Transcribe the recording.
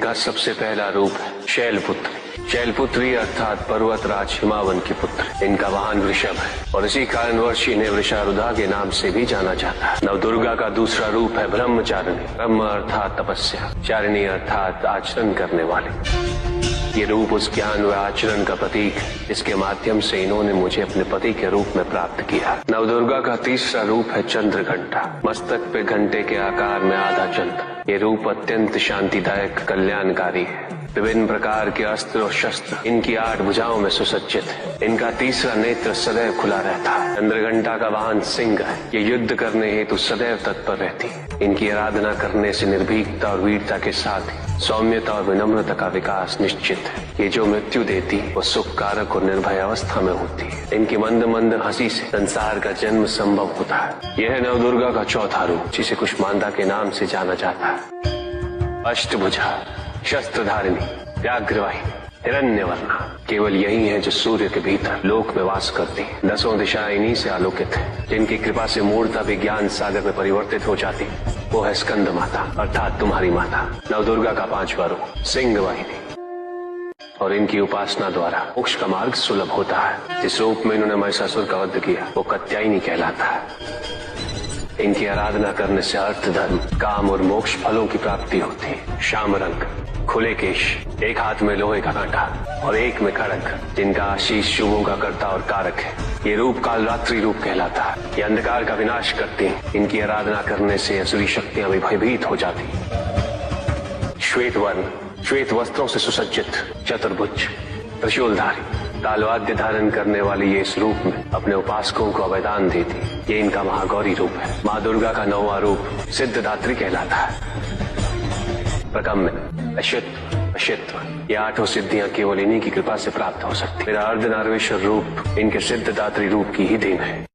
इनका सबसे पहला रूप है शैलपुत्री। शैलपुत्री अर्थात पर्वतराज हिमावन की पुत्र। इनका वाहन वृषभ है और इसी कारणवश इन्हें वृषारुधा के नाम से भी जाना जाता है। नवदुर्गा का दूसरा रूप है ब्रह्मचारिणी। ब्रह्म अर्थात तपस्या, चारिणी अर्थात आचरण करने वाले। ये रूप उस ज्ञान व आचरण का प्रतीक है जिसके माध्यम से इन्होंने मुझे अपने पति के रूप में प्राप्त किया। नवदुर्गा का तीसरा रूप है चंद्रघंटा। मस्तक पे घंटे के आकार में आधा चंद्र। ये रूप अत्यंत शांतिदायक, कल्याणकारी है। विभिन्न प्रकार के अस्त्र और शस्त्र इनकी 8 भुजाओं में सुसज्जित है। इनका तीसरा नेत्र सदैव खुला रहता है। चंद्रघंटा का वाहन सिंह है। ये युद्ध करने हेतु सदैव तत्पर रहती है। इनकी आराधना करने से निर्भीकता और वीरता के साथ ही सौम्यता और विनम्रता का विकास निश्चित है। ये जो मृत्यु देती वो सुख कारक और निर्भय अवस्था में होती है। इनकी मंद मंद हंसी से संसार का जन्म संभव होता है। यह है नवदुर्गा का चौथा रूप, जिसे कुष्मांडा के नाम से जाना जाता है। अष्टभुजा, शस्त्रधारिणी, व्याघ्रवाहिनी, हिरण्यवर्णा। केवल यही है जो सूर्य के भीतर लोक में वास करती है। 10 दिशाएं इन्हीं से आलोकित है। जिनकी कृपा से मूर्ता भी ज्ञान सागर में परिवर्तित हो जाती, वो है स्कंद माता अर्थात तुम्हारी माता। नवदुर्गा का 5वां रूप सिंह वाहिनी और इनकी उपासना द्वारा मोक्ष का मार्ग सुलभ होता है। जिस रूप में इन्होंने महिषासुर का वध किया वो कात्यायनी कहलाता है। इनकी आराधना करने से अर्थ, धर्म, काम और मोक्ष फलों की प्राप्ति होती है। श्याम रंग, खुले केश, एक हाथ में लोहे का कांटा और एक में खड़ग, जिनका आशीष शुभों का कर्ता और कारक है। ये रूप काल रात्रि रूप कहलाता है। ये अंधकार का विनाश करती हैं। इनकी आराधना करने से असुरी शक्तियां भी भयभीत हो जाती। श्वेत वर्ण, श्वेत वस्त्रों से सुसज्जित, चतुर्भुज, त्रिशूलधारी, तालवाद्य धारण करने वाली ये इस रूप में अपने उपासकों को अभयदान देती। ये इनका महागौरी रूप है। माँ दुर्गा का 9वां रूप सिद्धदात्री कहलाता है। प्रकम्य, अश्वित्व, अशित्व, ये 8 सिद्धियां केवल इन्हीं की कृपा से प्राप्त हो सकती। मेरा अर्धनारीश्वर रूप इनके सिद्धदात्री रूप की ही देन है।